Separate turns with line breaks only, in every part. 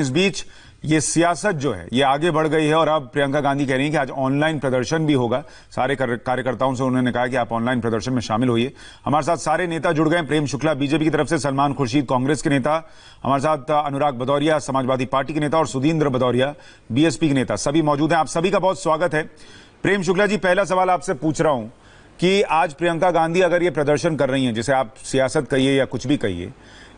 इस बीच ये सियासत जो है ये आगे बढ़ गई है और अब प्रियंका गांधी कह रही हैं कि आज ऑनलाइन प्रदर्शन भी होगा। सारे कार्यकर्ताओं से उन्होंने कहा कि आप ऑनलाइन प्रदर्शन में शामिल होइए। हमारे साथ सारे नेता जुड़ गए। प्रेम शुक्ला बीजेपी की तरफ से, सलमान खुर्शीद कांग्रेस के नेता, हमारे साथ अनुराग भदौरिया समाजवादी पार्टी के नेता और सुधींद्र भदौरिया बीएसपी के नेता, सभी मौजूद हैं। आप सभी का बहुत स्वागत है। प्रेम शुक्ला जी, पहला सवाल आपसे पूछ रहा हूं कि आज प्रियंका गांधी अगर ये प्रदर्शन कर रही हैं, जिसे आप सियासत कहिए या कुछ भी कहिए,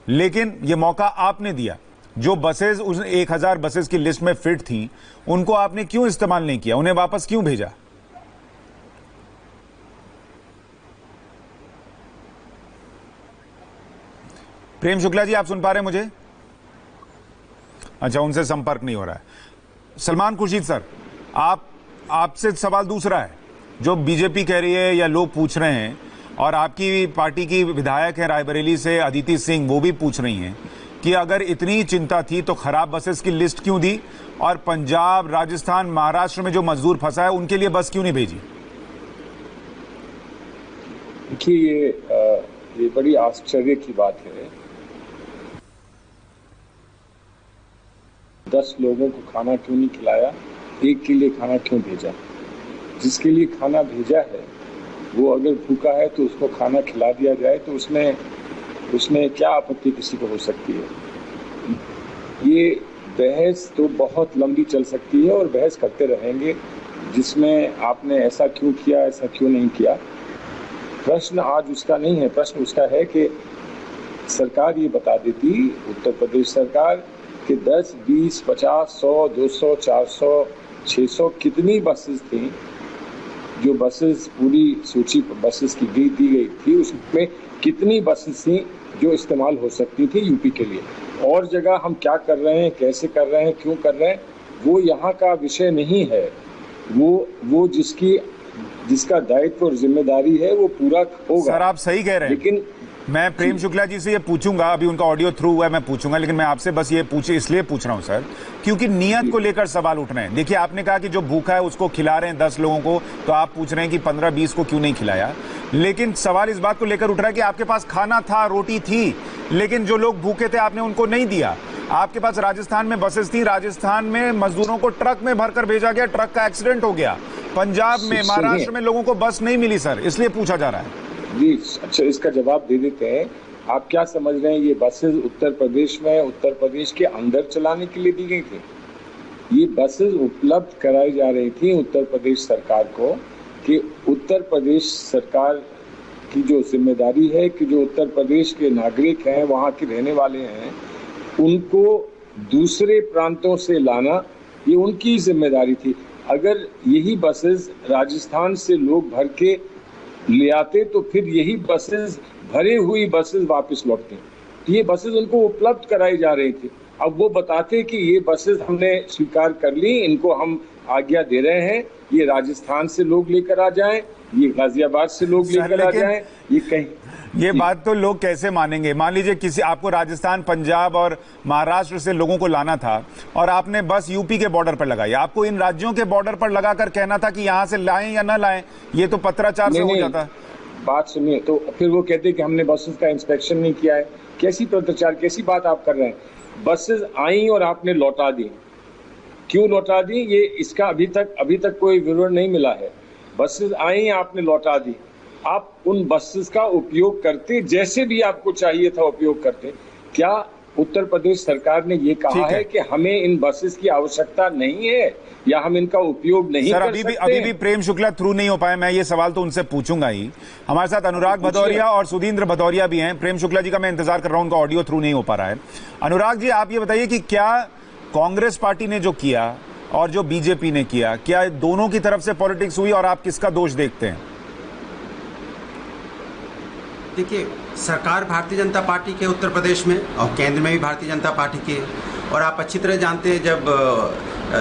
लेकिन ये मौका आपने दिया, जो बसेस उस 1000 बसेस की लिस्ट में फिट थी उनको आपने क्यों इस्तेमाल नहीं किया, उन्हें वापस क्यों भेजा? प्रेम शुक्ला जी, आप सुन पा रहे हैं मुझे? अच्छा, उनसे संपर्क नहीं हो रहा है। सलमान खुर्शीद सर, आपसे सवाल दूसरा है। जो बीजेपी कह रही है या लोग पूछ रहे हैं, और आपकी पार्टी की विधायक है रायबरेली से अदिति सिंह, वो भी पूछ रही हैं कि अगर इतनी चिंता थी तो खराब बसेस की लिस्ट क्यों दी, और पंजाब, राजस्थान, महाराष्ट्र में जो मजदूर फंसा है उनके लिए बस क्यों नहीं भेजी?
देखिए, ये बड़ी आश्चर्य की बात है। 10 लोगों को खाना क्यों नहीं खिलाया, एक के लिए खाना क्यों भेजा? जिसके लिए खाना भेजा है वो अगर भूखा है तो उसको खाना खिला दिया जाए, तो उसमें क्या आपत्ति किसी को हो सकती है? ये बहस तो बहुत लंबी चल सकती है और बहस करते रहेंगे, जिसमें आपने ऐसा क्यों किया, ऐसा क्यों नहीं किया। प्रश्न आज उसका नहीं है, प्रश्न उसका है कि सरकार ये बता देती, उत्तर प्रदेश सरकार, कि 10, 20, 50, 100, 200, 400, 600 कितनी बसेस थी। जो बसेस, पूरी सूची बसेस की दी गई थी, उसमें कितनी बसेस थी जो इस्तेमाल हो सकती थी यूपी के लिए। और जगह हम क्या कर रहे हैं, कैसे कर रहे हैं, क्यों कर रहे हैं, वो यहाँ का विषय नहीं है। वो जिसका दायित्व और जिम्मेदारी है वो पूरा होगा।
सर, आप सही कह रहे हैं, लेकिन मैं प्रेम शुक्ला जी से ये पूछूंगा, अभी उनका ऑडियो थ्रू हुआ है, मैं पूछूंगा, लेकिन मैं आपसे बस ये इसलिए पूछ रहा हूं सर, क्योंकि नियत को लेकर सवाल उठ रहे हैं। देखिए, आपने कहा कि जो भूखा है उसको खिला रहे हैं 10 लोगों को, तो आप पूछ रहे हैं कि 15-20 को क्यों नहीं खिलाया। लेकिन सवाल इस बात को लेकर उठ रहा है कि आपके पास खाना था, रोटी थी, लेकिन जो लोग भूखे थे आपने उनको नहीं दिया। आपके पास राजस्थान में बसेस थी, राजस्थान में मजदूरों को ट्रक में भरकर भेजा गया, ट्रक का एक्सीडेंट हो गया। पंजाब में, महाराष्ट्र में लोगों को बस नहीं मिली सर, इसलिए पूछा जा रहा है।
जी, अच्छा, इसका जवाब दे देते हैं। आप क्या समझ रहे हैं ये बसेस उत्तर प्रदेश में, उत्तर प्रदेश के अंदर चलाने के लिए दी गई थी? ये बसेस उपलब्ध कराई जा रही थी उत्तर प्रदेश सरकार को, कि उत्तर प्रदेश सरकार की जो जिम्मेदारी है कि जो उत्तर प्रदेश के नागरिक हैं, वहाँ के रहने वाले हैं, उनको दूसरे प्रांतों से लाना ये उनकी जिम्मेदारी थी। अगर यही बसेस राजस्थान से लोग भर के ले आते तो फिर यही बसेस, भरी हुई बसेस वापस लौटती। ये बसेस उनको उपलब्ध कराई जा रही थी। अब वो बताते कि ये बसेस हमने स्वीकार कर ली, इनको हम आज्ञा दे रहे हैं, ये राजस्थान से लोग लेकर आ जाएं, ये गाजियाबाद से लोग लेकर आ जाएं, ये कहीं।
ये बात तो लोग कैसे मानेंगे? मान लीजिए किसी आपको राजस्थान, पंजाब और महाराष्ट्र से लोगों को लाना था और आपने बस यूपी के बॉर्डर पर लगाई। आपको इन राज्यों के बॉर्डर पर लगाकर कहना था कि यहां से लाएं या ना लाएं, ये तो पत्राचार से हो जाता।
बात सुनिए, तो फिर वो कहते कि हमने बसेस का इंस्पेक्शन नहीं किया है। कैसी पत्राचार, कैसी बात आप कर रहे हैं? बसेस आई और आपने लौटा दी। क्यों लौटा दी, ये इसका अभी तक कोई विवरण नहीं मिला है। बसेस आई, आपने लौटा दी। आप उन बसेस का उपयोग करते, जैसे भी आपको चाहिए था उपयोग करते। क्या उत्तर प्रदेश सरकार ने ये कहा है कि हमें इन बसेस की आवश्यकता नहीं है या हम इनका उपयोग नहीं कर सकते?
अभी भी प्रेम शुक्ला थ्रू नहीं हो पाए। मैं ये सवाल तो उनसे पूछूंगा ही। हमारे साथ अनुराग भदौरिया और सुधींद्र भदौरिया भी हैं। प्रेम शुक्ला जी का मैं इंतजार कर रहा हूं, उनका ऑडियो थ्रू नहीं हो पा रहा है। अनुराग जी, आप ये बताइए कि क्या कांग्रेस पार्टी ने जो किया और जो बीजेपी ने किया, क्या दोनों की तरफ से पॉलिटिक्स हुई और आप किसका दोष देखते हैं?
देखिए, सरकार भारतीय जनता पार्टी के उत्तर प्रदेश में और केंद्र में भी भारतीय जनता पार्टी की है। और आप अच्छी तरह जानते हैं, जब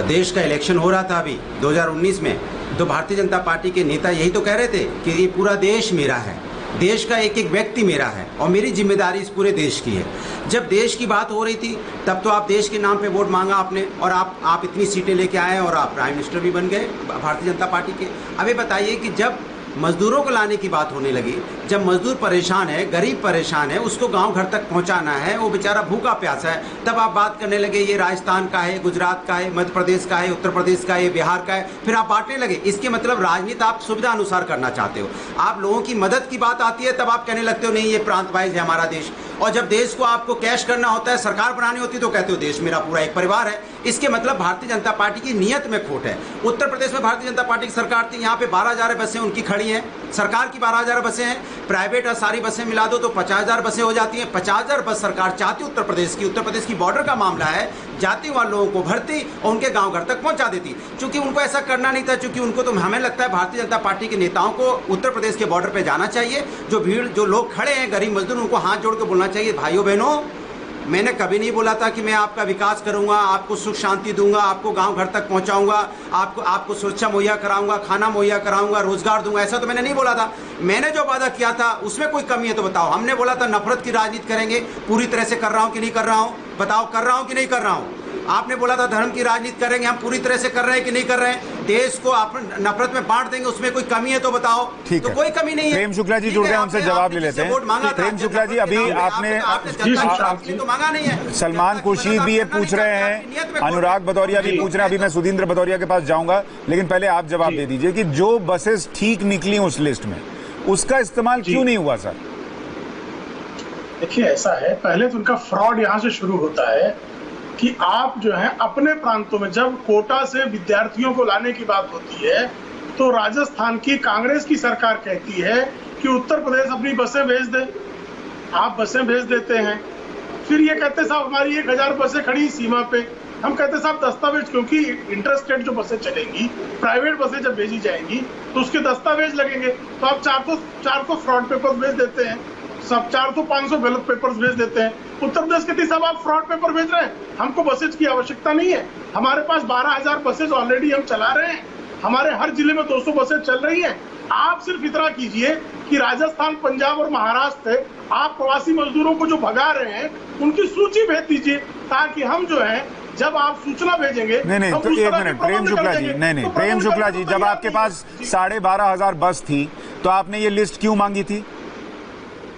देश का इलेक्शन हो रहा था अभी 2019 में, तो भारतीय जनता पार्टी के नेता यही तो कह रहे थे कि ये पूरा देश मेरा है, देश का एक एक व्यक्ति मेरा है और मेरी जिम्मेदारी इस पूरे देश की है। जब देश की बात हो रही थी तब तो आप देश के नाम पे वोट मांगा आपने, और आप इतनी सीटें लेके आए और आप प्राइम मिनिस्टर भी बन गए भारतीय जनता पार्टी के। अब ये बताइए कि जब मजदूरों को लाने की बात होने लगी, जब मजदूर परेशान है, गरीब परेशान है, उसको गांव घर तक पहुंचाना है, वो बेचारा भूखा प्यासा है, तब आप बात करने लगे ये राजस्थान का है, गुजरात का है, मध्य प्रदेश का है, उत्तर प्रदेश का है, बिहार का है, फिर आप बांटने लगे। इसके मतलब राजनीति आप सुविधा अनुसार करना चाहते हो। आप लोगों की मदद की बात आती है तब आप कहने लगते हो नहीं ये प्रांत वाइज है हमारा देश, और जब देश को आपको कैश करना होता है, सरकार बनानी होती है, तो कहते हो देश मेरा पूरा एक परिवार है। इसके मतलब भारतीय जनता पार्टी की नीयत में खोट है। उत्तर प्रदेश में भारतीय जनता पार्टी की सरकार थी, यहाँ पे 12,000 बसें उनकी खड़ी हैं, सरकार की 12,000 बसें हैं, प्राइवेट और सारी बसें मिला दो तो 50,000 बसें हो जाती हैं। 50,000 बस सरकार चाहती उत्तर प्रदेश की बॉर्डर का मामला है, जाती वहाँ लोगों को भरती और उनके गांव घर तक पहुंचा देती। चूंकि उनको ऐसा करना नहीं था, चूंकि उनको तो हमें लगता है भारतीय जनता पार्टी के नेताओं को उत्तर प्रदेश के बॉर्डर पे जाना चाहिए। जो भीड़, जो लोग खड़े हैं गरीब मजदूर, उनको हाथ जोड़ के बोलना चाहिए भाइयों बहनों, मैंने कभी नहीं बोला था कि मैं आपका विकास करूंगा, आपको सुख शांति दूंगा, आपको गांव घर तक पहुंचाऊंगा, आपको सुरक्षा मुहैया कराऊंगा, खाना मुहैया कराऊंगा, रोजगार दूंगा, ऐसा तो मैंने नहीं बोला था। मैंने जो वादा किया था उसमें कोई कमी है तो बताओ। हमने बोला था नफरत की राजनीति करेंगे, पूरी तरह से कर रहा हूं कि नहीं कर रहा हूं, बताओ कर रहा हूं कि नहीं कर रहा हूं। आपने बोला था धर्म की राजनीति करेंगे, हम पूरी तरह से कर रहे हैं कि नहीं कर रहे हैं। देश को आप नफरत में बांट देंगे, उसमें कोई कमी है तो बताओ।
ठीक
तो
है,
कोई कमी नहीं है।
प्रेम शुक्ला जी जुड़ गए, उनसे जवाब ले लेते हैं। प्रेम शुक्ला जी, अभी आपने
तो मांगा नहीं है।
सलमान खुर्शीद भी ये पूछ रहे हैं, अनुराग भदौरिया भी पूछ रहे हैं, अभी मैं सुधींद्र भदौरिया के पास जाऊंगा, लेकिन पहले आप जवाब दे दीजिए कि जो बसेस ठीक निकली उस लिस्ट में, उसका इस्तेमाल क्यों नहीं हुआ सर?
देखिए ऐसा है, पहले तो उनका फ्रॉड यहाँ से शुरू होता है कि आप जो है अपने प्रांतों में जब कोटा से विद्यार्थियों को लाने की बात होती है तो राजस्थान की कांग्रेस की सरकार कहती है कि उत्तर प्रदेश अपनी बसें भेज दे। आप बसें भेज देते हैं, फिर ये कहते साहब हमारी 1,000 बसें खड़ी सीमा पे। हम कहते साहब दस्तावेज, क्योंकि इंटरस्टेट जो बसें चलेंगी, प्राइवेट बसें जब भेजी जाएंगी तो उसके दस्तावेज लगेंगे, तो आप 400 फ्रॉड पेपर भेज देते हैं, सब 400-500 गलत पेपर्स भेज देते हैं। उत्तर प्रदेश के साहब आप फ्रॉड पेपर भेज रहे हैं, हमको बसेज की आवश्यकता नहीं है, हमारे पास 12,000 बसेज ऑलरेडी हम चला रहे हैं, हमारे हर जिले में 200 बसेज चल रही हैं। आप सिर्फ इतना कीजिए कि राजस्थान, पंजाब और महाराष्ट्र से आप प्रवासी मजदूरों को जो भगा रहे हैं उनकी सूची भेज दीजिए, ताकि हम जो है जब आप सूचना भेजेंगे।
नहीं तो एक मिनट प्रेम शुक्ला जी, नहीं प्रेम शुक्ला जी, जब आपके पास 12,500 बस थी तो आपने ये लिस्ट क्यों मांगी थी?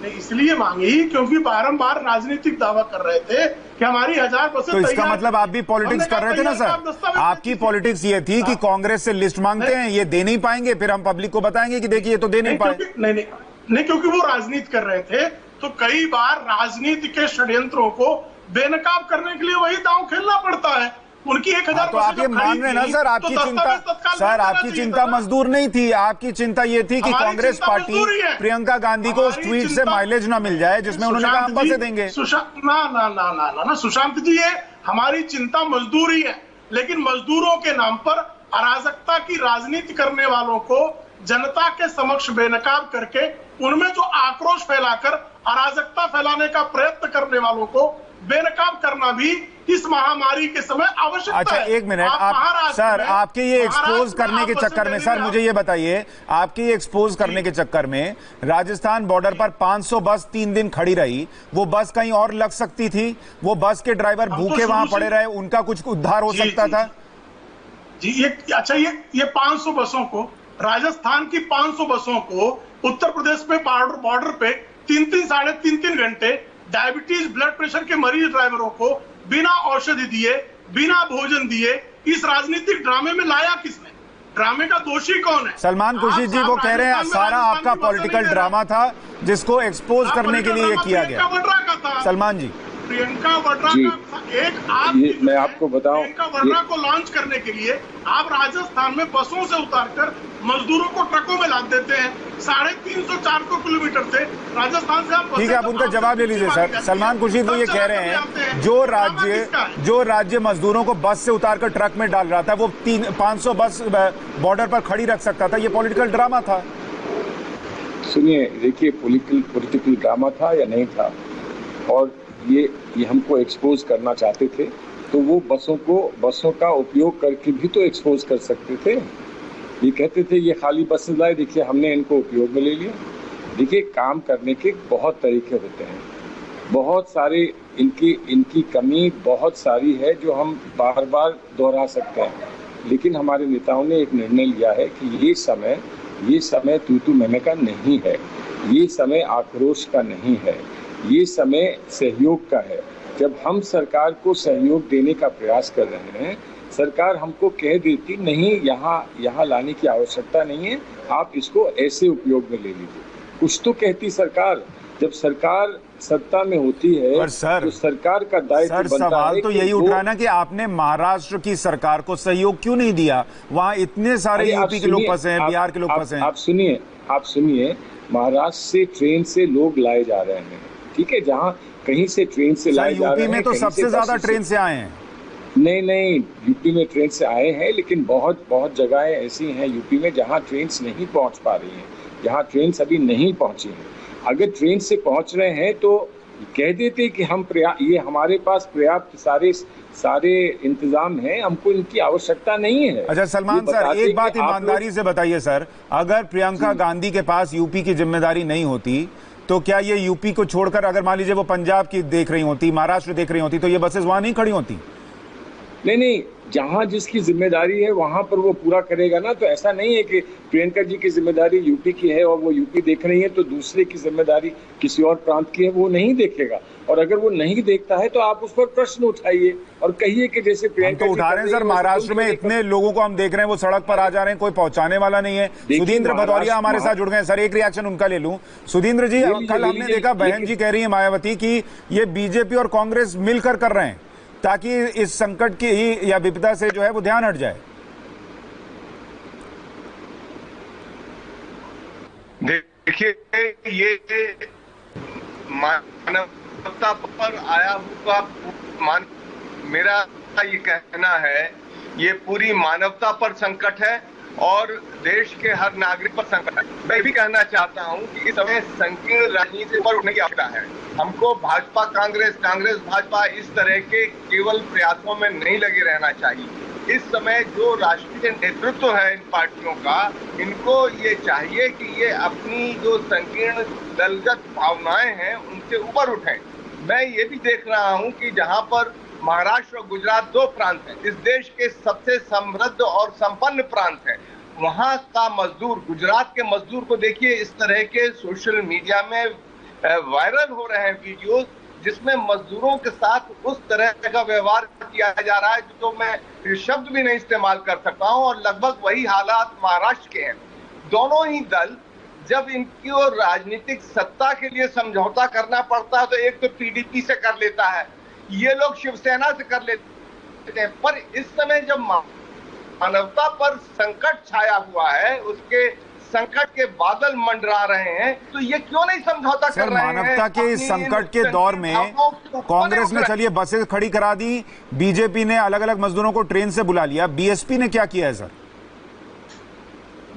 इसलिए मांगी क्योंकि बारंबार राजनीतिक दावा कर रहे थे कि हमारी 1,000 बसें।
तो इसका मतलब आप भी पॉलिटिक्स कर रहे थे ना सर? आपकी पॉलिटिक्स ये थी कि कांग्रेस से लिस्ट मांगते हैं, ये दे नहीं पाएंगे, फिर हम पब्लिक को बताएंगे कि देखिए ये तो दे नहीं पाए।
नहीं, क्योंकि वो राजनीति कर रहे थे, तो कई बार राजनीति के षड्यंत्रों को बेनकाब करने के लिए वही दांव खेलना पड़ता है। उनकी 1,000
तो आप ये मान रहे ना सर, आपकी चिंता सर, आपकी चिंता मजदूर नहीं थी, आपकी चिंता ये थी कि कांग्रेस पार्टी प्रियंका गांधी को उस ट्वीट से माइलेज ना मिल जाए जिसमें उन्होंने कहा हम बसें देंगे।
ना सुशांत जी, ये हमारी चिंता मजदूरी है, लेकिन मजदूरों के नाम पर अराजकता की राजनीति करने वालों को जनता के समक्ष बेनकाब करके उनमें जो आक्रोश फैलाकर अराजकता फैलाने का प्रयत्न करने वालों को बेनकाब करना भी इस महामारी के समय आवश्यक है।
अच्छा एक मिनट, आप सर, आपके ये एक्सपोज करने के चक्कर में, सर मुझे ये बताइए, आपके ये एक्सपोज करने के चक्कर में राजस्थान बॉर्डर पर 500 बस 3 दिन खड़ी रही, वो बस कहीं और लग सकती थी, वो बस के ड्राइवर भूखे वहां पड़े रहे, उनका कुछ उद्धार हो सकता था
जी। ये 500 बसों को, राजस्थान की 500 बसों को उत्तर प्रदेश पे बॉर्डर पे 3-3 साढ़े 3 घंटे डायबिटीज, ब्लड प्रेशर के मरीज ड्राइवरों को बिना औषधि दिए, बिना भोजन दिए इस राजनीतिक ड्रामे में लाया किसने? ड्रामे का दोषी कौन है?
सलमान खुर्शीद जी वो कह रहे हैं सारा आपका पॉलिटिकल ड्रामा था जिसको एक्सपोज करने के लिए किया गया। सलमान जी,
प्रियंका वाड्रा का एक
मैं आपको बताऊं,
प्रियंका वाड्रा को लॉन्च करने के लिए आप राजस्थान में बसों से उतारकर मजदूरों को ट्रकों में लाद देते हैं। 350-400 किलोमीटर से राजस्थान से आप,
ठीक है, आप उनका जवाब ले लीजिए सर। सलमान खुर्शीद वो ये कह रहे हैं जो राज्य मजदूरों को बस से उतारकर ट्रक में डाल रहा था वो 500 बस बॉर्डर पर खड़ी रख सकता था, ये पॉलिटिकल ड्रामा था।
सुनिए, देखिए पॉलिटिकल ड्रामा था या नहीं था, और ये हमको एक्सपोज करना चाहते थे तो वो बसों का उपयोग करके भी तो एक्सपोज कर सकते थे। ये कहते थे ये खाली बस लाए, देखिए हमने इनको उपयोग में ले लिया। देखिए काम करने के बहुत तरीके होते हैं, बहुत सारे इनकी कमी बहुत सारी है जो हम बार बार दोहरा सकते हैं, लेकिन हमारे नेताओं ने एक निर्णय लिया है कि ये समय ये समय तू मैंने का नहीं है, ये समय आक्रोश का नहीं है, ये समय सहयोग का है। जब हम सरकार को सहयोग देने का प्रयास कर रहे हैं, सरकार हमको कह देती नहीं, यहाँ लाने की आवश्यकता नहीं है, आप इसको ऐसे उपयोग में ले लीजिए। कुछ तो कहती सरकार। जब सरकार सत्ता में होती है
पर सर,
तो सरकार का दायित्व बनता है।
सवाल तो यही उठ रहा है ना कि आपने महाराष्ट्र की सरकार को सहयोग क्यों नहीं दिया? वहां इतने सारे यूपी के लोग फंसे हैं, बिहार के लोग फंसे हैं।
आप सुनिए, महाराष्ट्र से ट्रेन से लोग लाए जा रहे हैं, ठीक है, जहां कहीं से ट्रेन से लाए जा रहे हैं।
यूपी में तो सबसे ज्यादा ट्रेन से आए हैं।
नहीं, यूपी में ट्रेन से आए हैं, लेकिन बहुत जगहें ऐसी हैं यूपी में जहां ट्रेन नहीं पहुंच पा रही हैं, जहां ट्रेन अभी नहीं पहुंची है। अगर ट्रेन से पहुंच रहे हैं तो कह देते कि हम ये हमारे पास पर्याप्त सारे इंतजाम हैं, हमको इनकी आवश्यकता नहीं है।
अच्छा सलमान सर, एक बात ईमानदारी से बताइए सर, अगर प्रियंका गांधी के पास यूपी की जिम्मेदारी नहीं होती तो क्या ये यूपी को छोड़कर, अगर मान लीजिए वो पंजाब की देख रही होती, महाराष्ट्र देख रही होती, तो ये बसेस वहां नहीं खड़ी होती?
नहीं, जहां जिसकी जिम्मेदारी है वहां पर वो पूरा करेगा ना। तो ऐसा नहीं है कि प्रियंका जी की जिम्मेदारी यूपी की है और वो यूपी देख रही है तो दूसरे की जिम्मेदारी किसी और प्रांत की है, वो नहीं देखेगा। और अगर वो नहीं देखता है तो आप उस पर प्रश्न उठाइए और कहिए कि जैसे प्रियंका
तो उठा रहे हैं सर, महाराष्ट्र में इतने लोगों को हम देख रहे हैं, वो सड़क पर आ जा रहे हैं, कोई पहुंचाने वाला नहीं है। सुधींद्र भदौरिया हमारे साथ जुड़ गए हैं। सर एक रिएक्शन उनका ले लूं। सुधींद्र जी, कल हमने देखा बहन जी कह रही है मायावती की ये बीजेपी और कांग्रेस मिलकर कर रहे हैं ताकि इस संकट की ही या विपदा से जो है वो ध्यान हट जाए।
देखिए, ये मानवता पर आया हुआ मेरा ये कहना है, ये पूरी मानवता पर संकट है और देश के हर नागरिक पर संकट है। मैं भी कहना चाहता हूं कि इस समय संकीर्ण राजनीति पर उठने की आवश्यकता है। हमको भाजपा कांग्रेस भाजपा इस तरह के केवल प्रयासों में नहीं लगे रहना चाहिए। इस समय जो राष्ट्रीय नेतृत्व है इन पार्टियों का, इनको ये चाहिए कि ये अपनी जो संकीर्ण दलगत भावनाएं हैं उनसे ऊपर उठें। मैं ये भी देख रहा हूं कि जहां पर महाराष्ट्र और गुजरात दो प्रांत हैं, इस देश के सबसे समृद्ध और संपन्न प्रांत हैं, वहां का मजदूर, गुजरात के मजदूर को देखिए, इस तरह के सोशल मीडिया में वायरल हो रहे हैं वीडियोस जिसमें मजदूरों के साथ उस तरह का व्यवहार किया जा रहा है जो मैं शब्द भी नहीं इस्तेमाल कर सकता हूं। और लगभग वही हालात महाराष्ट्र के हैं। दोनों ही दल जब इनकी और राजनीतिक सत्ता के लिए समझौता करना पड़ता है तो एक तो टीडीपी से कर लेता है, ये लोग शिवसेना से कर लेते हैं। पर इस समय जब मानवता पर संकट छाया हुआ है, उसके संकट के बादल मंडरा रहे हैं, तो ये क्यों नहीं समझौता कर रहे हैं?
मानवता के इस संकट के दौर में कांग्रेस ने चलिए बसें खड़ी करा दी, बीजेपी ने अलग अलग मजदूरों को ट्रेन से बुला लिया, बीएसपी ने क्या किया है सर?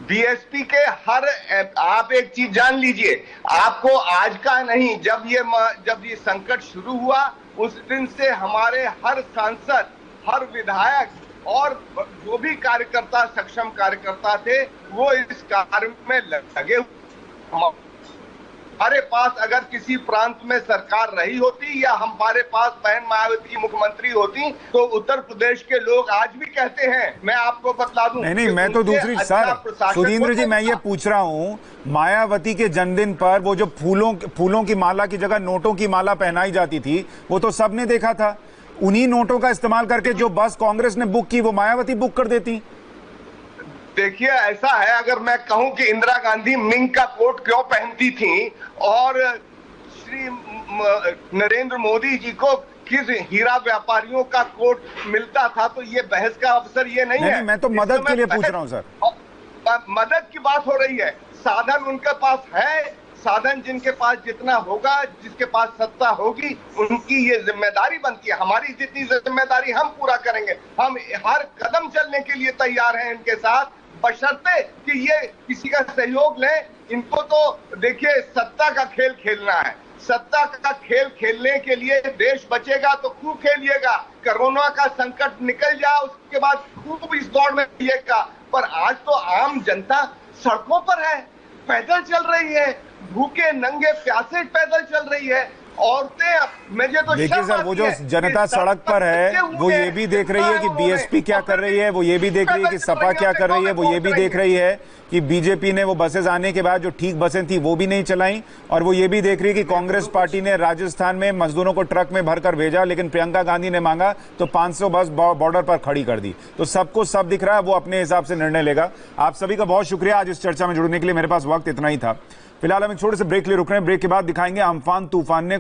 बीएसपी के आप एक चीज जान लीजिए, आपको आज का नहीं, जब ये संकट शुरू हुआ उस दिन से हमारे हर सांसद, हर विधायक और जो भी कार्यकर्ता, सक्षम कार्यकर्ता थे, वो इस कार्य में लगे। हमारे पास अगर किसी प्रांत में सरकार रही होती या हमारे पास बहन मायावती मुख्यमंत्री होती तो उत्तर प्रदेश के लोग आज भी कहते हैं, मैं आपको बता दूं।
नहीं, मैं तो दूसरी सर सुधींद्र जी, मैं ये पूछ रहा हूँ, मायावती के जन्मदिन पर वो जो फूलों की माला की जगह नोटों की माला पहनाई जाती थी, वो तो सबने देखा था। उन्हीं नोटों का इस्तेमाल करके जो बस कांग्रेस ने बुक की वो मायावती बुक कर देती।
देखिए, ऐसा है, अगर मैं कहूं कि इंदिरा गांधी मिंग का कोट क्यों पहनती थी और श्री नरेंद्र मोदी जी को किस हीरा व्यापारियों का कोट मिलता था, तो ये बहस का अवसर ये नहीं है।
मैं तो मदद के लिए पूछ रहा हूं सर।
मदद की बात हो रही है, साधन उनके पास है, साधन जिनके पास जितना होगा, जिसके पास सत्ता होगी, उनकी ये जिम्मेदारी बनती है। हमारी जितनी जिम्मेदारी हम पूरा करेंगे, हम हर कदम चलने के लिए तैयार हैं इनके साथ, बशर्ते कि ये किसी का सहयोग लें। इनको तो देखिए सत्ता का खेल खेलना है, सत्ता का खेल खेलने के लिए देश बचेगा तो खूब खेलिएगा, कोरोना का संकट निकल जाए उसके बाद खूब इस दौड़ में रहिएगा। पर आज तो आम जनता सड़कों पर है, पैदल चल रही है, भूखे नंगे प्यासे पैदल चल रही है। औरतें मुझे तो
देखिए
शर्म
सर, वो
आती
जो
है
जनता
कि
सड़क पर है
बच्चे
वो
हुए
ये भी देख रही है कि
कितना
बीएसपी क्या कर रही है, वो ये भी देख रही है कि सपा क्या कर रही है, वो ये भी देख रही है कि बीजेपी ने वो बसेस आने के बाद जो ठीक बसें थी वो भी नहीं चलाई, और वो ये भी देख रही है कि कांग्रेस पार्टी ने राजस्थान में मजदूरों को ट्रक में भरकर भेजा, लेकिन प्रियंका गांधी ने मांगा तो 500 बस बॉर्डर पर खड़ी कर दी। तो सबको सब दिख रहा है, वो अपने हिसाब से निर्णय लेगा। आप सभी का बहुत शुक्रिया आज इस चर्चा में जुड़ने के लिए। मेरे पास वक्त इतना ही था। फिलहाल हम एक छोटे से ब्रेक ले रुक रहे हैं। ब्रेक के बाद दिखाएंगे अम्फान तूफान ने